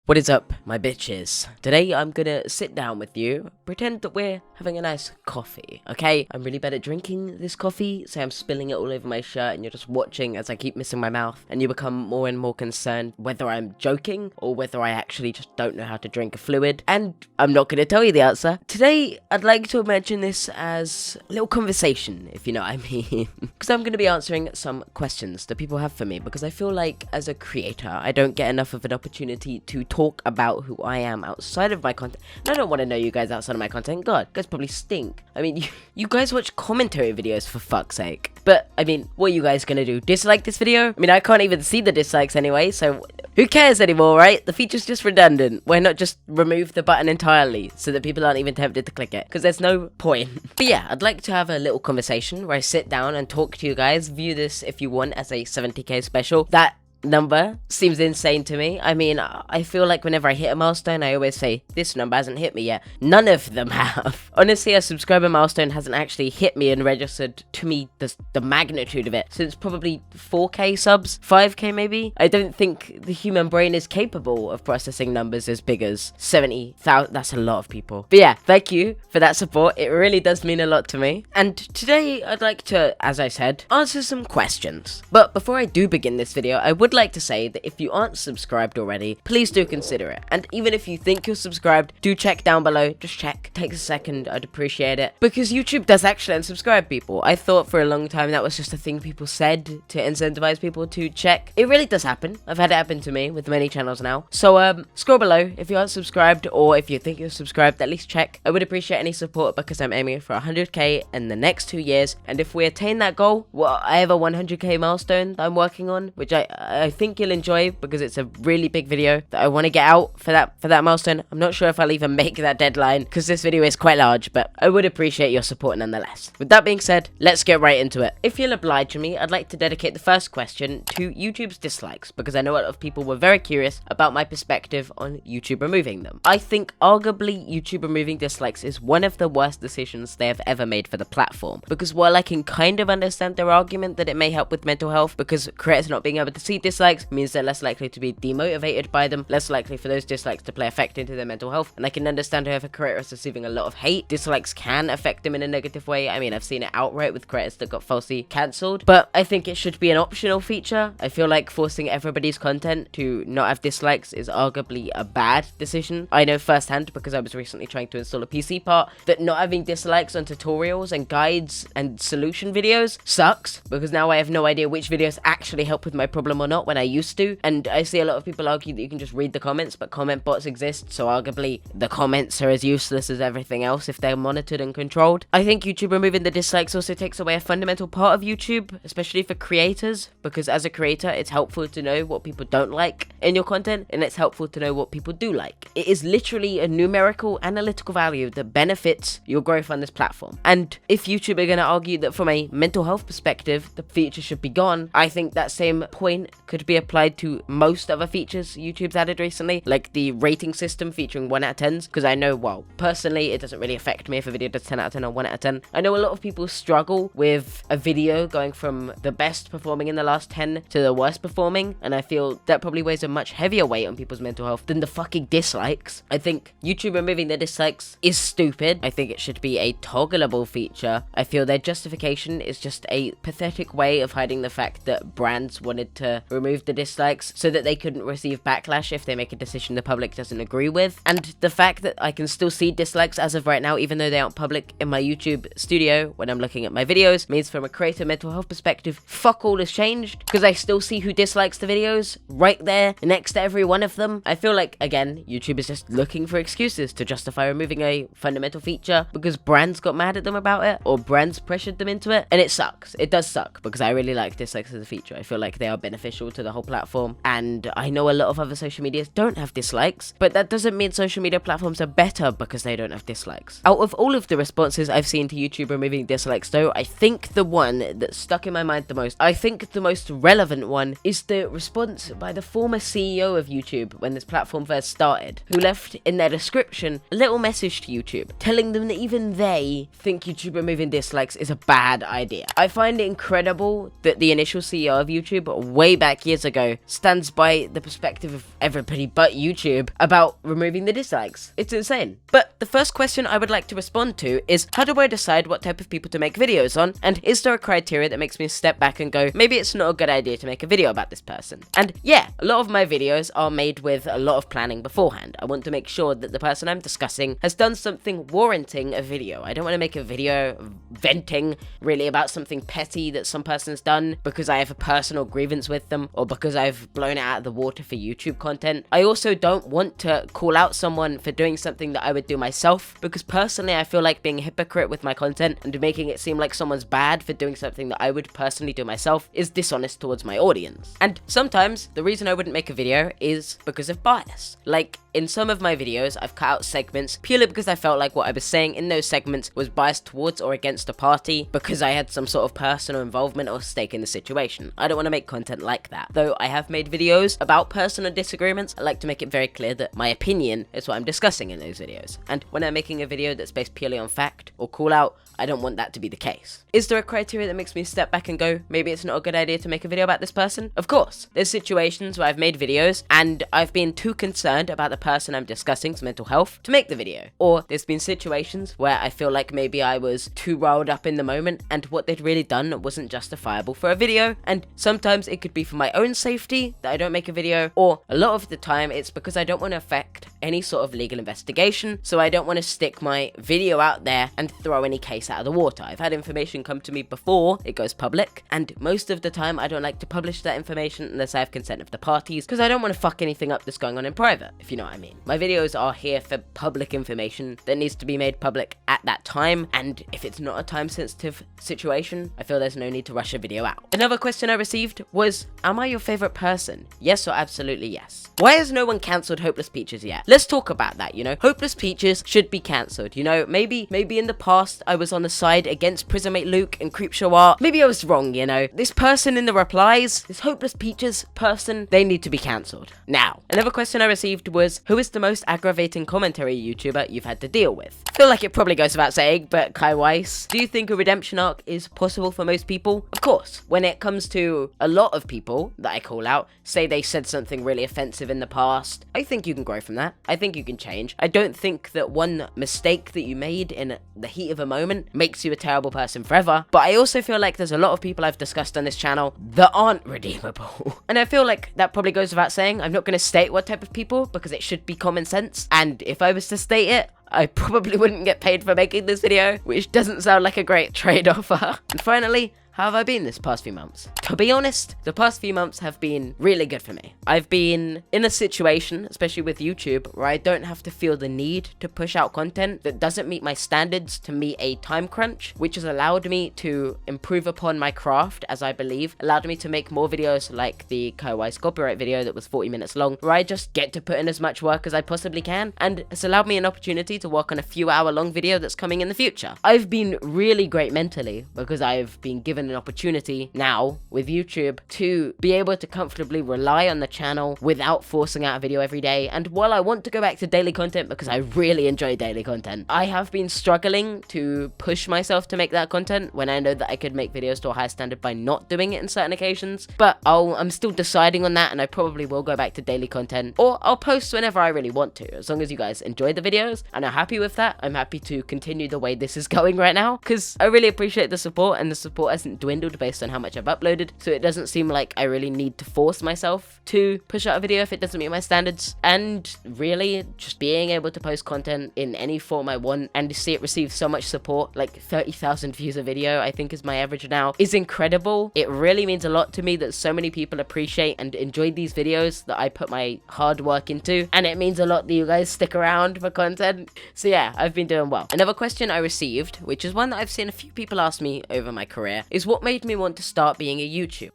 What is up, my bitches? Today I'm gonna sit down with you, pretend that we're having a nice coffee, okay? I'm really bad at drinking this coffee, so I'm spilling it all over my shirt and you're just watching as I keep missing my mouth, and you become more and more concerned whether I'm joking or whether I actually just don't know how to drink a fluid, and I'm not gonna tell you the answer. Today, I'd like to imagine this as a little conversation, if you know what I mean. Because I'm gonna be answering some questions that people have for me, because I feel like as a creator, I don't get enough of an opportunity to talk about who I am outside of my content. And I don't want to know you guys outside of my content. God, you guys probably stink. I mean, you guys watch commentary videos for fuck's sake. But, I mean, what are you guys gonna do? Dislike this video? I mean, I can't even see the dislikes anyway, so who cares anymore, right? The feature's just redundant. Why not just remove the button entirely so that people aren't even tempted to click it? Because there's no point. But yeah, I'd like to have a little conversation where I sit down and talk to you guys. View this, if you want, as a 70k special. That number seems insane to me. I mean, I feel like whenever I hit a milestone, I always say, this number hasn't hit me yet. None of them have. Honestly, a subscriber milestone hasn't actually hit me and registered to me the magnitude of it since probably 4k subs, 5k maybe. I don't think the human brain is capable of processing numbers as big as 70,000. That's a lot of people. But yeah, thank you for that support. It really does mean a lot to me. And today, I'd like to, as I said, answer some questions. But before I do begin this video, I would like to say that if you aren't subscribed already, please do consider it. And even if you think you're subscribed, do check down below. Just check. Takes a second. I'd appreciate it. Because YouTube does actually unsubscribe people. I thought for a long time that was just a thing people said to incentivize people to check. It really does happen. I've had it happen to me with many channels now. So scroll below if you aren't subscribed, or if you think you're subscribed, at least check. I would appreciate any support because I'm aiming for 100k in the next 2 years. And if we attain that goal, well, I have a 100k milestone that I'm working on, which I think you'll enjoy because it's a really big video that I want to get out for that milestone. I'm not sure if I'll even make that deadline because this video is quite large, but I would appreciate your support nonetheless. With that being said, let's get right into it. If you'll oblige me, I'd like to dedicate the first question to YouTube's dislikes, because I know a lot of people were very curious about my perspective on YouTube removing them. I think arguably YouTube removing dislikes is one of the worst decisions they have ever made for the platform, because while I can kind of understand their argument that it may help with mental health because creators not being able to see dislikes means they're less likely to be demotivated by them, less likely for those dislikes to play effect into their mental health, and I can understand how if a creator is receiving a lot of hate, dislikes can affect them in a negative way. I mean, I've seen it outright with creators that got falsely cancelled, but I think it should be an optional feature. I feel like forcing everybody's content to not have dislikes is arguably a bad decision. I know firsthand, because I was recently trying to install a PC part, that not having dislikes on tutorials and guides and solution videos sucks, because now I have no idea which videos actually help with my problem or not when I used to. And I see a lot of people argue that you can just read the comments, but comment bots exist, so arguably the comments are as useless as everything else if they're monitored and controlled. I think YouTube removing the dislikes also takes away a fundamental part of YouTube, especially for creators, because as a creator, it's helpful to know what people don't like in your content, and it's helpful to know what people do like. It is literally a numerical, analytical value that benefits your growth on this platform. And if YouTube are going to argue that from a mental health perspective, the feature should be gone, I think that same point could be applied to most other features YouTube's added recently, like the rating system featuring 1 out of 10s, because I know, well, personally, it doesn't really affect me if a video does 10 out of 10 or 1 out of 10. I know a lot of people struggle with a video going from the best performing in the last 10 to the worst performing, and I feel that probably weighs a much heavier weight on people's mental health than the fucking dislikes. I think YouTube removing the dislikes is stupid. I think it should be a toggleable feature. I feel their justification is just a pathetic way of hiding the fact that brands wanted to remove the dislikes so that they couldn't receive backlash if they make a decision the public doesn't agree with. And the fact that I can still see dislikes as of right now, even though they aren't public in my YouTube studio when I'm looking at my videos, means from a creator mental health perspective, fuck all has changed, because I still see who dislikes the videos right there next to every one of them. I feel like, again, YouTube is just looking for excuses to justify removing a fundamental feature because brands got mad at them about it, or brands pressured them into it, and it sucks. It does suck, because I really like dislikes as a feature. I feel like they are beneficial to the whole platform, and I know a lot of other social medias don't have dislikes, but that doesn't mean social media platforms are better because they don't have dislikes. Out of all of the responses I've seen to YouTube removing dislikes though, I think the one that stuck in my mind the most, I think the most relevant one, is the response by the former CEO of YouTube when this platform first started, who left in their description a little message to YouTube telling them that even they think YouTube removing dislikes is a bad idea. I find it incredible that the initial CEO of YouTube, way back back years ago stands by the perspective of everybody but YouTube about removing the dislikes. It's insane. But the first question I would like to respond to is, how do I decide what type of people to make videos on? And is there a criteria that makes me step back and go, maybe it's not a good idea to make a video about this person? And yeah, a lot of my videos are made with a lot of planning beforehand. I want to make sure that the person I'm discussing has done something warranting a video. I don't want to make a video venting really about something petty that some person's done because I have a personal grievance with them or because I've blown it out of the water for YouTube content. I also don't want to call out someone for doing something that I would do myself, because personally I feel like being a hypocrite with my content and making it seem like someone's bad for doing something that I would personally do myself is dishonest towards my audience. And sometimes the reason I wouldn't make a video is because of bias. Like, in some of my videos, I've cut out segments purely because I felt like what I was saying in those segments was biased towards or against a party because I had some sort of personal involvement or stake in the situation. I don't want to make content like that. Though I have made videos about personal disagreements, I like to make it very clear that my opinion is what I'm discussing in those videos. And when I'm making a video that's based purely on fact or call out, I don't want that to be the case. Is there a criteria that makes me step back and go, maybe it's not a good idea to make a video about this person? Of course. There's situations where I've made videos and I've been too concerned about the person I'm discussing's mental health to make the video. Or there's been situations where I feel like maybe I was too riled up in the moment and what they'd really done wasn't justifiable for a video. And sometimes it could be for my own safety that I don't make a video, or a lot of the time it's because I don't want to affect any sort of legal investigation, so I don't want to stick my video out there and throw any case out of the water. I've had information come to me before it goes public, and most of the time I don't like to publish that information unless I have consent of the parties, because I don't want to fuck anything up that's going on in private, if you know what I mean. My videos are here for public information that needs to be made public at that time, and if it's not a time sensitive situation, I feel there's no need to rush a video out. Another question I received was, am I your favorite person? Yes or absolutely yes. Why has no one cancelled Hopeless Peaches yet? Let's talk about that, you know. Hopeless Peaches should be cancelled, you know. Maybe in the past I was on the side against Prismate Luke and Creepshow Art. Maybe I was wrong, you know. This person in the replies, this Hopeless Peaches person, they need to be cancelled. Now, another question I received was, who is the most aggravating commentary YouTuber you've had to deal with? I feel like it probably goes without saying, but Kai Weiss. Do you think a redemption arc is possible for most people? Of course. When it comes to a lot of people that I call out, say they said something really offensive in the past, I think you can grow from that. I think you can change. I don't think that one mistake that you made in the heat of a moment makes you a terrible person forever, but I also feel like there's a lot of people I've discussed on this channel that aren't redeemable. And I feel like that probably goes without saying. I'm not going to state what type of people because it should be common sense, and if I was to state it, I probably wouldn't get paid for making this video, which doesn't sound like a great trade offer. And finally, how have I been this past few months? To be honest, the past few months have been really good for me. I've been in a situation, especially with YouTube, where I don't have to feel the need to push out content that doesn't meet my standards to meet a time crunch, which has allowed me to improve upon my craft, as I believe, allowed me to make more videos like the Kai Weiss copyright video that was 40 minutes long, where I just get to put in as much work as I possibly can, and it's allowed me an opportunity to work on a few hour long video that's coming in the future. I've been really great mentally because I've been given an opportunity now with YouTube to be able to comfortably rely on the channel without forcing out a video every day. And while I want to go back to daily content because I really enjoy daily content, I have been struggling to push myself to make that content when I know that I could make videos to a high standard by not doing it in certain occasions. But I'm still deciding on that, and I probably will go back to daily content, or I'll post whenever I really want to. As long as you guys enjoy the videos and are happy with that, I'm happy to continue the way this is going right now, because I really appreciate the support, and the support hasn't dwindled based on how much I've uploaded, so it doesn't seem like I really need to force myself to push out a video if it doesn't meet my standards. And really, just being able to post content in any form I want and to see it receive so much support, like 30,000 views a video I think is my average now, is incredible. It really means a lot to me that so many people appreciate and enjoy these videos that I put my hard work into, and it means a lot that you guys stick around for content. So yeah, I've been doing well. Another question I received, which is one that I've seen a few people ask me over my career, is what made me want to start being a YouTuber.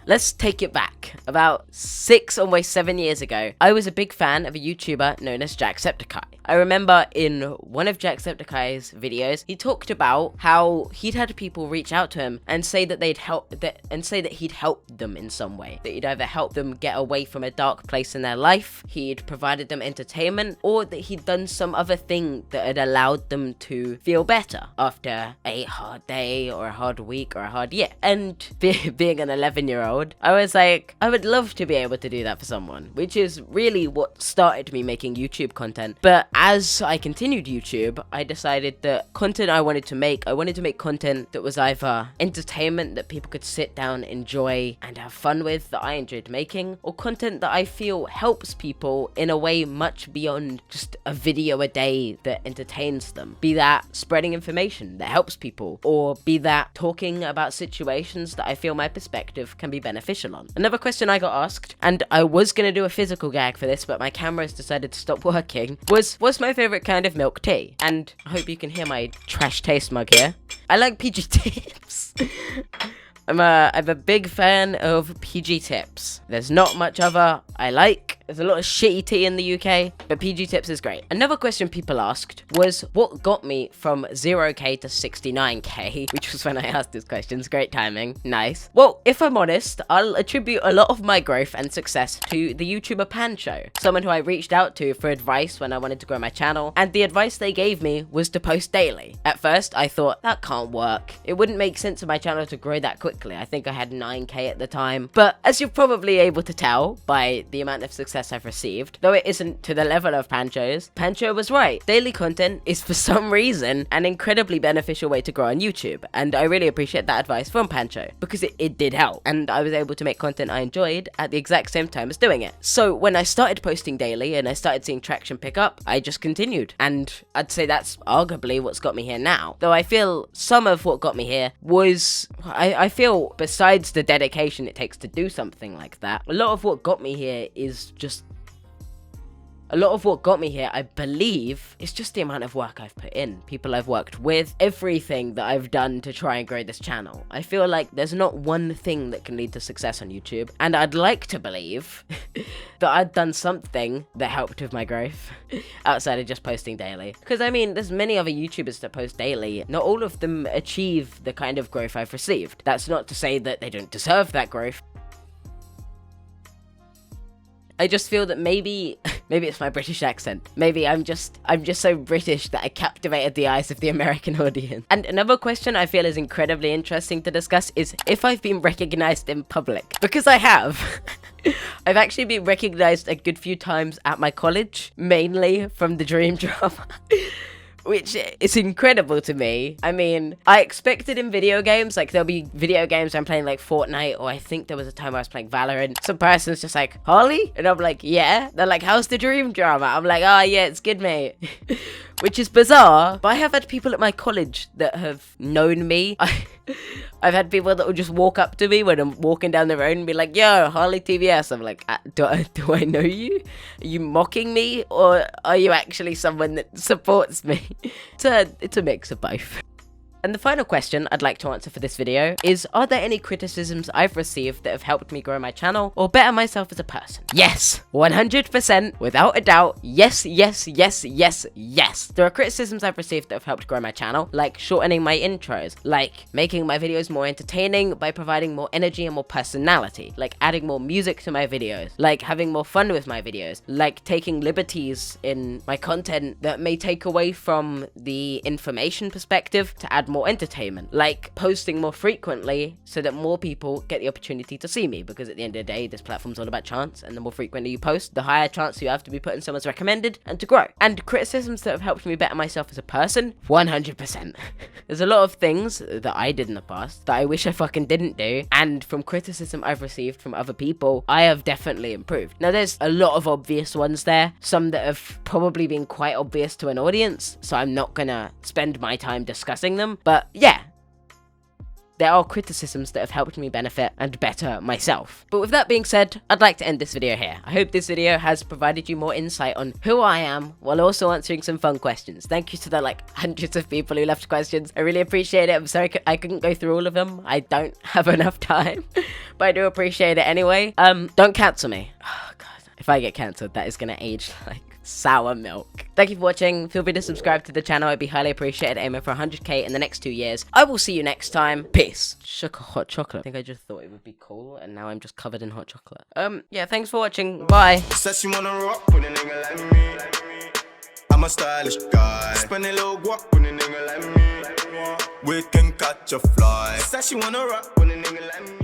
Let's take it back. About 6, almost 7 years ago, I was a big fan of a YouTuber known as Jacksepticeye. I remember in one of Jacksepticeye's videos, he talked about how he'd had people reach out to him and say that he'd helped them in some way. That he'd either helped them get away from a dark place in their life, he'd provided them entertainment, or that he'd done some other thing that had allowed them to feel better after a hard day or a hard week or a hard year. And being an 11-year-old, world, I was like, I would love to be able to do that for someone, which is really what started me making YouTube content. But as I continued YouTube, I decided that content I wanted to make content that was either entertainment that people could sit down, enjoy, and have fun with, that I enjoyed making, or content that I feel helps people in a way much beyond just a video a day that entertains them. Be that spreading information that helps people, or be that talking about situations that I feel my perspective can be beneficial on. Another question I got asked, and I was gonna do a physical gag for this, but my camera's decided to stop working, was what's my favorite kind of milk tea? And I hope you can hear my trash taste mug here. I like PG tips. I'm a big fan of PG tips. There's not much other I like. There's a lot of shitty tea in the UK, but PG tips is great. Another question people asked was what got me from 0k to 69k, which was when I asked this question. Great timing. Nice. Well, if I'm honest, I'll attribute a lot of my growth and success to the YouTuber Pancho, someone who I reached out to for advice when I wanted to grow my channel, and the advice they gave me was to post daily. At first, I thought, that can't work. It wouldn't make sense for my channel to grow that quickly. I think I had 9k at the time, but as you're probably able to tell by the amount of success I've received, though it isn't to the level of Pancho's, Pancho was right. Daily content is for some reason an incredibly beneficial way to grow on YouTube, and I really appreciate that advice from Pancho because it did help, and I was able to make content I enjoyed at the exact same time as doing it. So when I started posting daily and I started seeing traction pick up, I just continued, and I'd say that's arguably what's got me here now. Though I feel some of what got me here was, I feel besides the dedication it takes to do something like that, a lot of what got me here, I believe, is just the amount of work I've put in, people I've worked with, everything that I've done to try and grow this channel. I feel like there's not one thing that can lead to success on YouTube, and I'd like to believe that I'd done something that helped with my growth outside of just posting daily. Because I mean, there's many other YouTubers that post daily. Not all of them achieve the kind of growth I've received. That's not to say that they don't deserve that growth. I just feel that maybe it's my British accent. Maybe I'm just so British that I captivated the eyes of the American audience. And another question I feel is incredibly interesting to discuss is if I've been recognized in public. Because I have. I've actually been recognized a good few times at my college, mainly from the Dream Drama. Which is incredible to me. I mean, I expected in video games, like there'll be video games I'm playing like Fortnite, or I think there was a time I was playing Valorant. Some person's just like, Harley? And I'm like, yeah. They're like, how's the Dream Drama? I'm like, oh yeah, it's good, mate. Which is bizarre, but I have had people at my college that have known me. I've had people that will just walk up to me when I'm walking down the road and be like, yo, HarleyTBS. I'm like, do I know you? Are you mocking me? Or are you actually someone that supports me? It's a mix of both. And the final question I'd like to answer for this video is, are there any criticisms I've received that have helped me grow my channel or better myself as a person? Yes, 100%, without a doubt. Yes, yes, yes, yes, yes. There are criticisms I've received that have helped grow my channel, like shortening my intros, like making my videos more entertaining by providing more energy and more personality, like adding more music to my videos, like having more fun with my videos, like taking liberties in my content that may take away from the information perspective to add more entertainment, like posting more frequently so that more people get the opportunity to see me, because at the end of the day, this platform's all about chance, and the more frequently you post, the higher chance you have to be put in someone's recommended and to grow. And criticisms that have helped me better myself as a person, 100%. There's a lot of things that I did in the past that I wish I fucking didn't do, and from criticism I've received from other people, I have definitely improved. Now, there's a lot of obvious ones there, some that have probably been quite obvious to an audience, so I'm not gonna spend my time discussing them. But yeah, there are criticisms that have helped me benefit and better myself. But with that being said, I'd like to end this video here. I hope this video has provided you more insight on who I am, while also answering some fun questions. Thank you to the hundreds of people who left questions. I really appreciate it. I'm sorry I couldn't go through all of them. I don't have enough time, but I do appreciate it anyway. Don't cancel me. Oh god, if I get cancelled, that is gonna age like sour milk. Thank you for watching. Feel free to subscribe to the channel. It'd be highly appreciated. Aiming for 100k in the next 2 years. I will see you next time. Peace. Shook hot chocolate. I think I just thought it would be cool, and now I'm just covered in hot chocolate. Yeah, thanks for watching. Bye. Says she wanna rock with a nigga like me. I'm a stylish guy. Spend a little guap with a nigga like me. We can catch a fly. Says she wanna rock with a nigga like me.